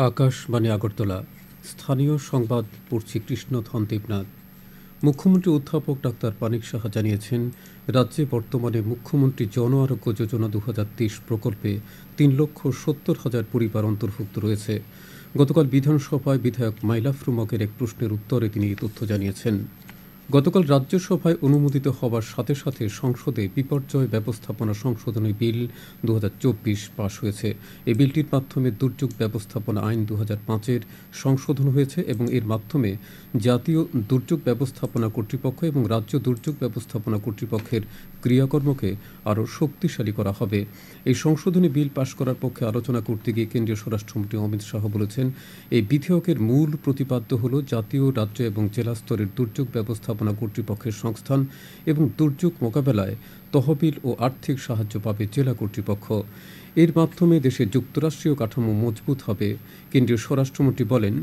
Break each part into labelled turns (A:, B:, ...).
A: আকাশবাণী আগরতলা স্থানীয় সংবাদ পড়ছি কৃষ্ণধন দেবনাথ। মুখ্যমন্ত্রী অধ্যাপক ডাক্তার পানিক সাহা জানিয়েছেন, রাজ্যে বর্তমানে মুখ্যমন্ত্রী জন আরোগ্য যোজনা 2023 প্রকল্পে 3,70,000 পরিবার অন্তর্ভুক্ত রয়েছে। গতকাল বিধানসভায় বিধায়ক মাইলাফরু মগের এক প্রশ্নের উত্তরে তিনি এই তথ্য জানিয়েছেন। গতকাল রাজ্যসভায় অনুমোদিত হওয়ার সাথে সাথে সংসদে বিপর্যয় ব্যবস্থাপনা সংশোধনী বিল 2024 পাশ হয়েছে। এই বিলটির মাধ্যমে দুর্যোগ ব্যবস্থাপনা আইন 2005-এর সংশোধন হয়েছে এবং এর মাধ্যমে জাতীয় দুর্যোগ ব্যবস্থাপনা কর্তৃপক্ষ এবং রাজ্য দুর্যোগ ব্যবস্থাপনা কর্তৃপক্ষের ক্রিয়াকর্মকে আরও শক্তিশালী করা হবে। এই সংশোধনী বিল পাশ করার পক্ষে আলোচনা করতে গিয়ে কেন্দ্রীয় স্বরাষ্ট্রমন্ত্রী অমিত শাহ বলেছেন, এই বিধেয়কের মূল প্রতিপাদ্য হল জাতীয়, রাজ্য এবং জেলা স্তরের দুর্যোগ ব্যবস্থাপনা কর্তৃপক্ষের সংস্থান এবং দুর্যোগ মোকাবেলায় তহবিল ও আর্থিক সাহায্য পাবে জেলা কর্তৃপক্ষ। এর মাধ্যমে দেশের যুক্তরাষ্ট্রীয় কাঠামো মজবুত হবে। কেন্দ্রীয় স্বরাষ্ট্রমন্ত্রী বলেন,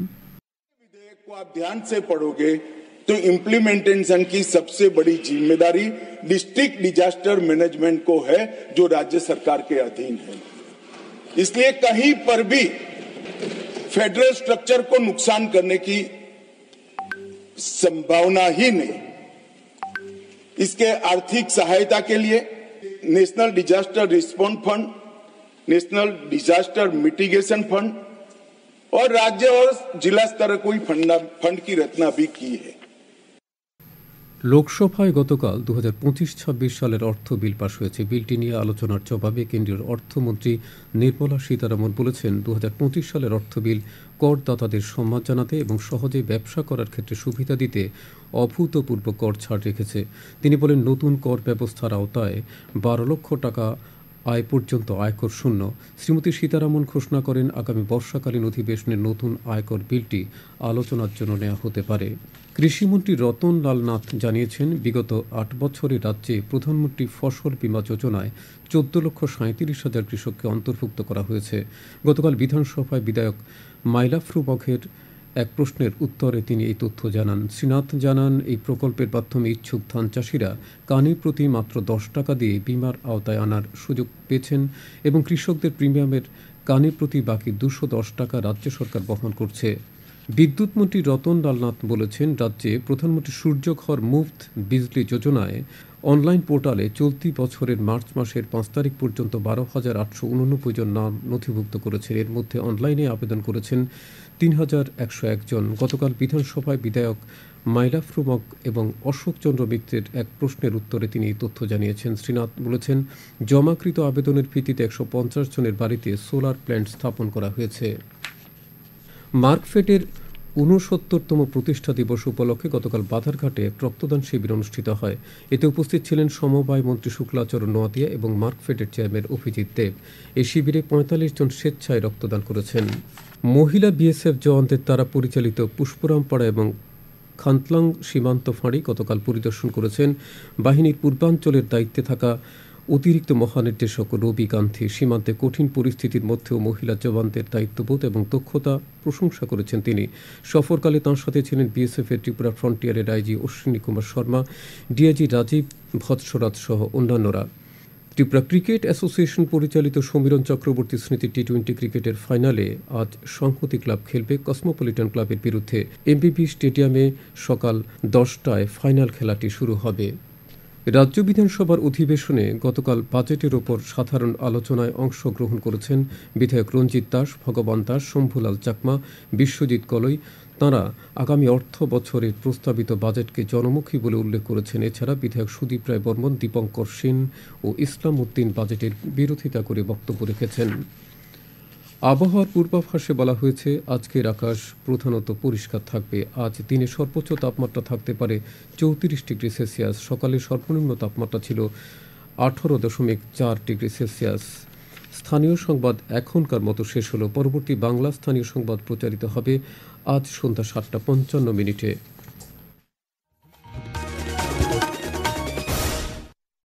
B: तो इम्प्लीमेंटेशन की सबसे बड़ी जिम्मेदारी डिस्ट्रिक्ट डिजास्टर मैनेजमेंट को है, जो राज्य सरकार के अधीन है। इसलिए कहीं पर भी फेडरल स्ट्रक्चर को नुकसान करने की संभावना ही नहीं। इसके आर्थिक सहायता के लिए national disaster response fund, national disaster mitigation fund और राज्य और जिला स्तर कोई फंड की रचना भी की है।
A: লোকসভায় গতকাল 2025-26 সালের অর্থ বিল পাশ হয়েছে। বিলটি নিয়ে আলোচনার জবাবে কেন্দ্রীয় অর্থমন্ত্রী নির্মলা সীতারামন বলেছেন, 2025 সালের অর্থ বিল করদাতাদের সম্মান জানাতে এবং সহজে ব্যবসা করার ক্ষেত্রে সুবিধা দিতে অভূতপূর্ব কর ছাড় রেখেছে। তিনি বলেন, নতুন কর ব্যবস্থার আওতায় 12 লক্ষ টাকা আয় পর্যন্ত আয়কর শূন্য। শ্রীমতী সীতারামন ঘোষণা করেন, আগামী বর্ষাকালীন অধিবেশনে নতুন আয়কর বিলটি আলোচনার জন্য নেওয়া হতে পারে। কৃষিমন্ত্রী রতন লাল নাথ জানিয়েছেন, বিগত 8 বছরে রাজ্যে প্রধানমন্ত্রী ফসল বীমা যোজনায় 14,37,000 কৃষককে অন্তর্ভুক্ত করা হয়েছে। গতকাল বিধানসভায় বিধায়ক মাইলাফরু মগের এক প্রশ্নের উত্তরে তিনি এই তথ্য জানান। শ্রীনাথ জানান, এই প্রকল্পের মাধ্যমে ইচ্ছুক ধান চাষিরা কানে প্রতি মাত্র 10 টাকা দিয়ে বীমার আওতায় আনার সুযোগ পেয়েছেন এবং কৃষকদের প্রিমিয়ামের কানে প্রতি বাকি 210 টাকা রাজ্য সরকার বহন করছে। বিদ্যুৎ মন্ত্রী রতন লাল নাথ বলেছেন, রাজ্যে প্রধানমন্ত্রী সূর্যঘর মুফত বিজলি যোজনায় অনলাইন পোর্টালে চলতি বছরের মার্চ মাসের 5 তারিখ পর্যন্ত 12,889 জন নাম নথিভুক্ত করেছেন। এর মধ্যে অনলাইনে আবেদন করেছেন 3,101 জন। গতকাল বিধানসভায় বিধায়ক মাইলাফরু মগ এবং অশোক চন্দ্র মিত্রের এক প্রশ্নের উত্তরে তিনি এই তথ্য জানিয়েছেন। শ্রীনাথ বলেছেন, জমাকৃত আবেদনের ভিত্তিতে 150 জনের বাড়িতে সোলার প্ল্যান্ট স্থাপন করা হয়েছে। মার্কফেডের 69তম প্রতিষ্ঠা দিবস উপলক্ষে গতকাল বাধারঘাটে এক রক্তদান শিবির অনুষ্ঠিত হয়। এতে উপস্থিত ছিলেন সমবায় মন্ত্রী শুক্লাচরণ নোয়াতিয়া এবং মার্কফেডের চেয়ারম্যান অভিজিৎ দেব। এই শিবিরে 45 জন স্বেচ্ছায় রক্তদান করেছেন। মহিলা বিএসএফ জওয়ানদের দ্বারা পরিচালিত পুষ্পরামপাড়া এবং খান্তলাং সীমান্ত ফাঁড়ি গতকাল পরিদর্শন করেছেন বাহিনীর পূর্বাঞ্চলের দায়িত্বে থাকা অতিরিক্ত মহানির্দেশক রবি গান্ধী। সীমান্তে কঠিন পরিস্থিতির মধ্যেও মহিলা জওয়ানদের দায়িত্ববোধ এবং দক্ষতা প্রশংসা করেছেন তিনি। সফরকালে তাঁর সাথে ছিলেন বিএসএফের ত্রিপুরা ফ্রন্টিয়ারের আইজি অশ্বিনী কুমার শর্মা, ডিআইজি রাজীব ভৎসরাজ সহ অন্যান্যরা। ত্রিপুরা ক্রিকেট অ্যাসোসিয়েশন পরিচালিত সমীরণ চক্রবর্তী স্মৃতি টি-20 ক্রিকেটের ফাইনালে আজ সংহতি ক্লাব খেলবে কসমোপলিটন ক্লাবের বিরুদ্ধে। এমবিবি স্টেডিয়ামে সকাল 10টায় ফাইনাল খেলাটি শুরু হবে। রাজ্য বিধানসভার অধিবেশনে গতকাল বাজেটের ওপর সাধারণ আলোচনায় অংশগ্রহণ করেছেন বিধায়ক রঞ্জিত দাস, ভগবান দাস, শম্ভুলাল চাকমা, বিশ্বজিৎ কলই। তাঁরা আগামী অর্থ বছরের প্রস্তাবিত বাজেটকে জনমুখী বলে উল্লেখ করেছেন। এছাড়া বিধায়ক সুদীপ রায় বর্মন, দীপঙ্কর সেন ও ইসলাম উদ্দিন বাজেটের বিরোধিতা করে বক্তব্য রেখেছেন। আবহাওয়ার পূর্বাভাসে বলা হয়েছে, আজকের আকাশ প্রধানত পরিষ্কার থাকবে। আজ দিনে সর্বোচ্চ তাপমাত্রা থাকতে পারে 34 ডিগ্রি সেলসিয়াস। সকালে সর্বনিম্ন তাপমাত্রা ছিল 18.4 ডিগ্রি সেলসিয়াস। স্থানীয় সংবাদ এখনকার মতো শেষ হলো। পরবর্তী বাংলা স্থানীয় সংবাদ প্রচারিত হবে আজ সন্ধ্যা 7টা 55 মিনিটে।